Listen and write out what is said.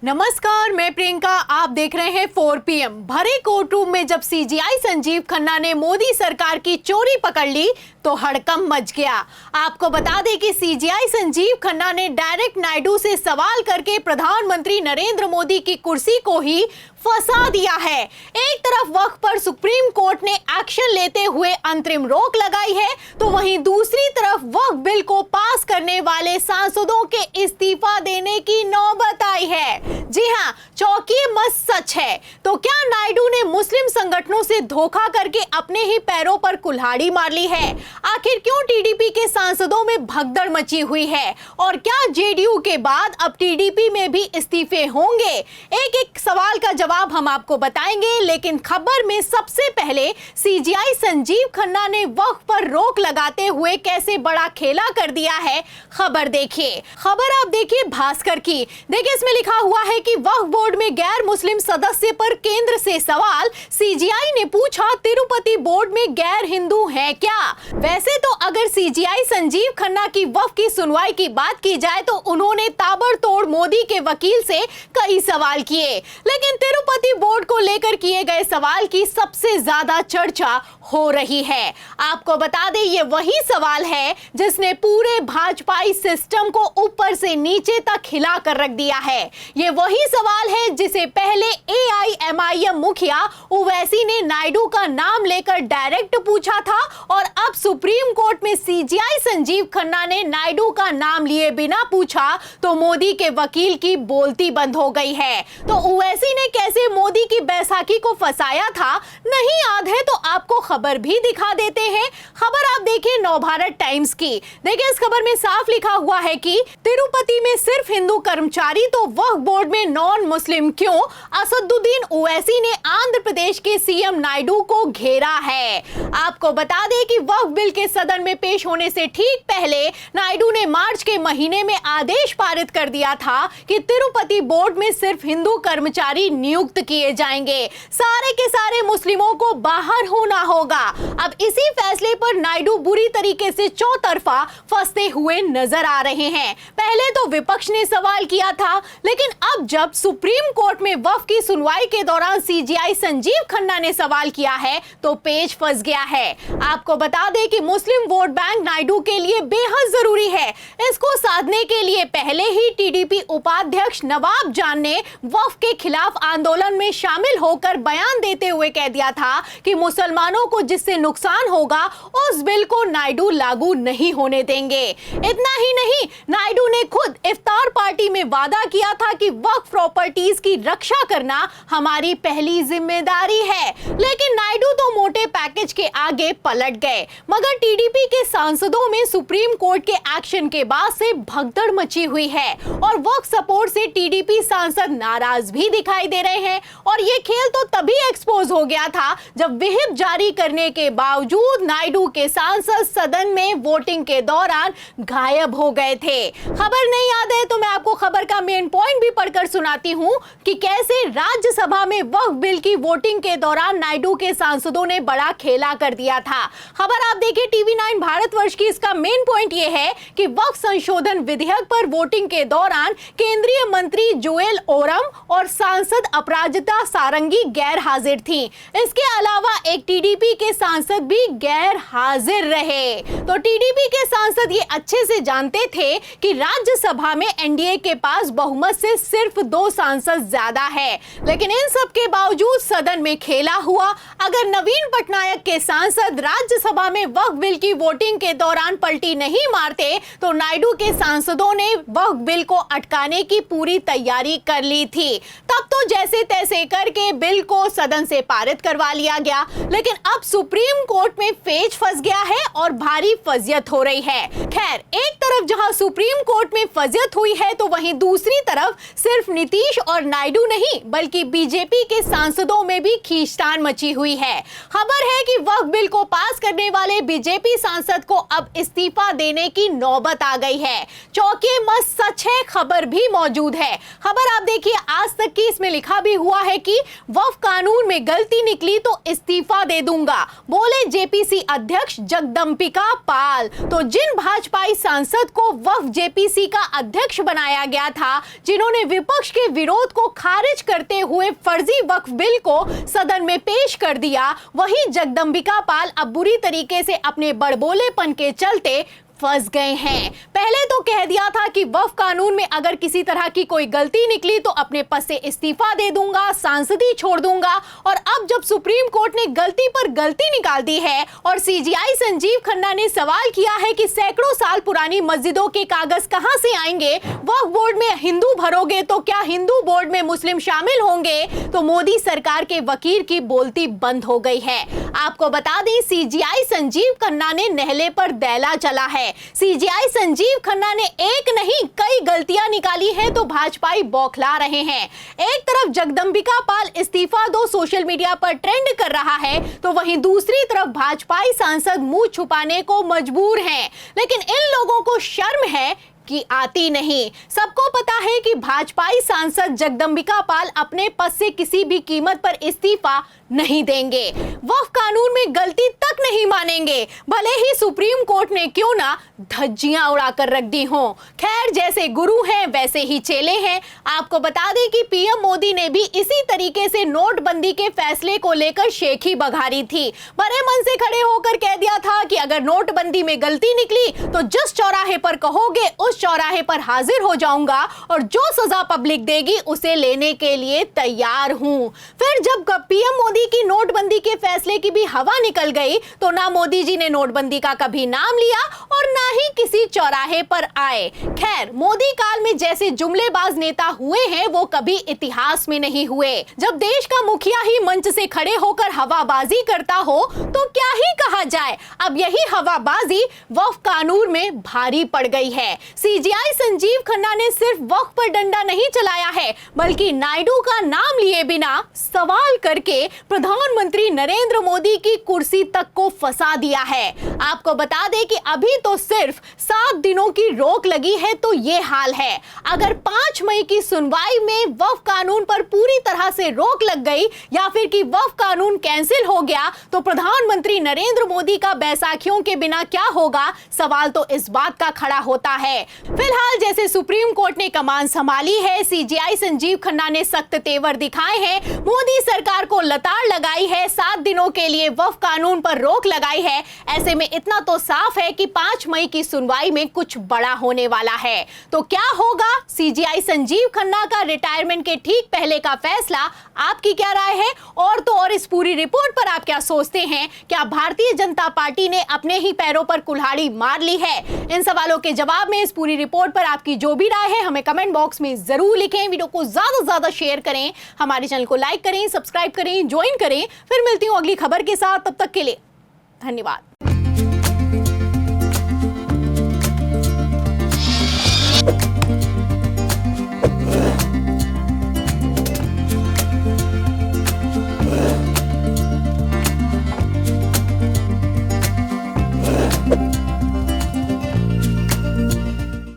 नमस्कार, मैं प्रियंका। आप देख रहे हैं 4 PM। भरे कोर्ट रूम में जब सीजीआई संजीव खन्ना ने मोदी सरकार की चोरी पकड़ ली तो हड़कंप मच गया। आपको बता दें कि सीजीआई संजीव खन्ना ने डायरेक्ट नायडू से सवाल करके प्रधानमंत्री नरेंद्र मोदी की कुर्सी को ही फंसा दिया है। एक तरफ वक्त पर सुप्रीम कोर्ट ने एक्शन लेते हुए अंतरिम रोक लगाई है, तो वहीं दूसरी तरफ वक्त बिल को पास करने वाले सांसदों के इस्तीफा देने की नौबत आई है। जी हां, चौंकिए मत, सच है। तो क्या नायडू ने मुस्लिम संगठनों से धोखा करके अपने ही पैरों पर कुल्हाड़ी मार ली है? आखिर क्यों टीडीपी के सांसदों में भगदड़ मची हुई है? और क्या जेडीयू के बाद अब टीडीपी में भी इस्तीफे होंगे? एक एक सवाल का जवाब हम आपको बताएंगे, लेकिन खबर में सबसे पहले सीजीआई संजीव खन्ना ने वक्त पर रोक लगाते हुए कैसे बड़ा खेला कर दिया है, खबर देखिए। खबर आप देखिए भास्कर की। देखिए, इसमें लिखा हुआ है कि वक्फ बोर्ड में गैर मुस्लिम सदस्य पर केंद्र से सवाल। सीजीआई ने पूछा, तिरुपति बोर्ड में गैर हिंदू हैं क्या? वैसे तो अगर सीजीआई संजीव खन्ना की वक्फ की सुनवाई की बात की जाए तो उन्होंने ताबड़तोड़ मोदी के वकील से कई सवाल किए, लेकिन तिरुपति बोर्ड को लेकर किए गए सवाल की सबसे ज्यादा चर्चा हो रही है। आपको बता दें, ये वही सवाल है जिसने पूरे भाजपाई सिस्टम को ऊपर से नीचे तक हिला कर रख दिया है। ये वही सवाल है जिसे पहले एआईएमआईएम मुखिया ओवैसी ने नायडू का नाम लेकर डायरेक्ट पूछा था, और अब सुप्रीम कोर्ट में सीजीआई संजीव खन्ना ने नायडू का नाम लिए बिना पूछा तो मोदी के वकील की बोलती बंद हो गई है। तो ओवैसी ने कैसे मोदी की बैसाखी को फंसाया था, नहीं याद है तो आपको खबर भी दिखा देते हैं। खबर आप देखिए नवभारत टाइम्स की। देखिए, इस खबर में साफ लिखा हुआ है कि तिरुपति में सिर्फ हिंदू कर्मचारी तो वक्फ बोर्ड में नॉन मुस्लिम क्यों? असदुद्दीन ओवैसी ने आंध्र प्रदेश के सीएम नायडू को घेरा है। आपको बता दें कि वक्फ बिल के सदन में पेश होने से ठीक पहले नायडू ने मार्च के महीने में आदेश पारित कर दिया था कि तिरुपति बोर्ड में सिर्फ हिंदू कर्मचारी नियुक्त किए जाएंगे, सारे के सारे मुस्लिमों को बाहर होना होगा। अब इसी फैसले पर नायडू बुरी तरीके से चौतरफा फंसते हुए नजर आ रहे हैं। पहले तो विपक्ष ने सवाल किया था, लेकिन अब जब सुप्रीम कोर्ट में वक्फ की सुनवाई के दौरान सीजीआई संजीव खन्ना ने सवाल किया है तो पेच फंस गया है। आपको बता दें कि मुस्लिम वोट बैंक नायडू के लिए बेहद जरूरी है। इसको साधने के लिए पहले ही टीडीपी उपाध्यक्ष नवाब जान ने वक्फ के खिलाफ आंदोलन में शामिल होकर बयान देते हुए कह दिया था कि मुसलमानों को जिससे नुकसान होगा उस बिल को नायडू लागू नहीं होने देंगे। इतना ही नहीं, नायडू ने खुद इफ्तार पार्टी में वादा किया था कि वक्फ प्रॉपर्टीज की रक्षा करना हमारी पहली जिम्मेदारी है, लेकिन नायडू तो मोटे पैकेज के आगे पलट गए। मगर टीडीपी के सांसदों में सुप्रीम कोर्ट के एक्शन के बाद से भगदड़ मची हुई है और वक्फ सपोर्ट से टीडीपी सांसद नाराज भी दिखाई दे रहे हैं। और ये खेल तो तभी एक्सपोज हो गया था जब व्हिप जारी करने के बावजूद नायडू के सांसद सदन में वोटिंग के दौरान गायब हो गए थे। खबर नहीं याद है तो मैं आपको खबर का मेन पॉइंट भी पढ़कर सुनाती हूं कि कैसे राज्यसभा में वक्फ बिल की वोटिंग के दौरान नायडू के सांसदों ने बड़ा खेला कर दिया था। खबर आप देखिए TV9 भारतवर्ष की। इसका मेन पॉइंट यह है कि वक्फ संशोधन विधेयक पर वोटिंग के दौरान केंद्रीय मंत्री जुएल ओरम और सांसद अपराजिता सारंगी गैर हाजिर थी। इसके अलावा एक टीडीपी के सांसद भी गैर हाजिर रहे। तो टीडीपी के सांसद ये अच्छे से जानते थे कि राज्यसभा में एनडीए के पास बहुमत से सिर्फ 2 सांसद ज्यादा है, लेकिन इन सब के बावजूद सदन में खेला हुआ। अगर नवीन पटनायक के सांसद राज्यसभा में वक्फ बिल की वोटिंग के दौरान पलटी नहीं मारते तो नायडू के सांसदों ने वक्फ बिल को अटकाने की पूरी तैयारी कर ली थी। तब तो जैसे तैसे करके बिल को सदन से पारित करवा लिया गया, लेकिन अब सुप्रीम कोर्ट में पेच फंस गया है और भारी फजियत हो रही है। खैर, एक तरफ जहां सुप्रीम कोर्ट में फजियत हुई है तो वहीं दूसरी तरफ सिर्फ नीतीश और नायडू नहीं बल्कि बीजेपी के सांसदों में भी खींचतान मची हुई है। खबर है कि वक्फ बिल को पास करने वाले बीजेपी सांसद को अब इस्तीफा देने की नौबत आ गई है। चौंकिए मत, सच है, खबर भी मौजूद है। खबर आप देखिए आज तक की। इसमें लिखा भी हुआ है कि वक्फ कानून में गलती निकली तो इस्तीफा दे दूंगा, बोले जेपीसी अध्यक्ष जगदंबिका पाल। तो जिन भाजपाई सांसद को वक्फ जेपीसी का अध्यक्ष बनाया बनाया गया था, जिन्होंने विपक्ष के विरोध को खारिज करते हुए फर्जी वक्फ बिल को सदन में पेश कर दिया, वहीं जगदंबिका पाल अब बुरी तरीके से अपने बड़बोलेपन के चलते फंस गए हैं। पहले तो कह दिया था कि वक्फ कानून में अगर किसी तरह की कोई गलती निकली तो अपने पद से इस्तीफा दे दूंगा, सांसदी छोड़ दूंगा, और अब जब सुप्रीम कोर्ट ने गलती पर गलती निकाल दी है और सीजीआई संजीव खन्ना ने सवाल किया है कि सैकड़ों साल पुरानी मस्जिदों के कागज कहां से आएंगे, वक्फ बोर्ड में हिंदू भरोगे तो क्या हिंदू बोर्ड में मुस्लिम शामिल होंगे, तो मोदी सरकार के वकील की बोलती बंद हो गई है। आपको बता दें, सीजीआई संजीव खन्ना ने नहले पर दैला चला है। सीजीआई संजीव खन्ना ने एक नहीं कई गलतियां निकाली हैं तो भाजपाई बौखला रहे हैं। एक तरफ जगदंबिका पाल इस्तीफा दो सोशल मीडिया पर ट्रेंड कर रहा है, तो वहीं दूसरी तरफ भाजपाई सांसद मुंह छुपाने को मजबूर हैं। लेकिन इन लोगों को शर्म है कि आती नहीं। सबको पता है कि भाजपाई सांसद जगदंबिका पाल अपने पद से किसी भी कीमत पर इस्तीफा नहीं देंगे, वक्फ कानून में गलती तक नहीं मानेंगे, भले ही सुप्रीम कोर्ट ने क्यों ना धज्जियां उड़ाकर रख दी हों। खैर, जैसे गुरु हैं वैसे ही चेले हैं। आपको बता दें कि पीएम मोदी ने भी इसी तरीके से नोटबंदी के फैसले को लेकर शेखी बघारी थी। बड़े मन से खड़े होकर कह दिया था कि अगर नोटबंदी में गलती निकली तो जिस चौराहे पर कहोगे उस चौराहे पर हाजिर हो जाऊंगा और जो सजा पब्लिक देगी उसे लेने के लिए तैयार हूं। फिर जब पीएम मोदी की नोटबंदी के फैसले की भी हवा निकल गई तो ना मोदी जी ने नोटबंदी का कभी नाम लिया और ना ही किसी चौराहे पर आए। खैर, मोदी काल में जैसे जुमलेबाज नेता हुए हैं वो कभी इतिहास में नहीं हुए। जब देश का मुखिया ही मंच से खड़े होकर हवाबाजी करता हो तो क्या ही कहा जाए। अब यही हवाबाजी वक्फ कानून में भारी पड़ गई है। सीजीआई संजीव खन्ना ने सिर्फ वक्फ पर डंडा नहीं चलाया है, बल्कि नायडू का नाम लिए बिना सवाल करके प्रधानमंत्री नरेंद्र मोदी की कुर्सी तक को फंसा दिया है। आपको बता दें कि अभी तो सिर्फ 7 दिनों की रोक लगी है तो ये हाल है। अगर 5 मई की सुनवाई में वक्फ कानून पर पूरी तरह से रोक लग गई या फिर कि वक्फ कानून कैंसिल हो गया तो प्रधानमंत्री नरेंद्र मोदी का बैसाखियों के बिना क्या होगा, सवाल तो इस बात का खड़ा होता है। फिलहाल जैसे सुप्रीम कोर्ट ने कमान संभाली है, सीजीआई संजीव खन्ना ने सख्त तेवर दिखाए हैं, मोदी सरकार को लताड़ लगाई है, 7 दिनों के लिए वक्फ कानून पर रोक लगाई है। ऐसे में इतना तो साफ है कि 5 मई की सुनवाई में कुछ बड़ा होने वाला है। तो क्या होगा सीजीआई संजीव खन्ना का रिटायरमेंट के ठीक पहले का फैसला, आपकी क्या राय है? और तो और इस पूरी रिपोर्ट पर आप क्या सोचते हैं? क्या भारतीय जनता पार्टी ने अपने ही पैरों पर कुल्हाड़ी मार ली है? इन सवालों के जवाब में इस पूरी रिपोर्ट पर आपकी जो भी राय है हमें कमेंट बॉक्स में जरूर लिखें। वीडियो को ज्यादा से ज्यादा शेयर करें, हमारे चैनल को लाइक करें, सब्सक्राइब करें, ज्वाइन करें। फिर मिलती हूँ अगली खबर के साथ, तब तक के लिए धन्यवाद।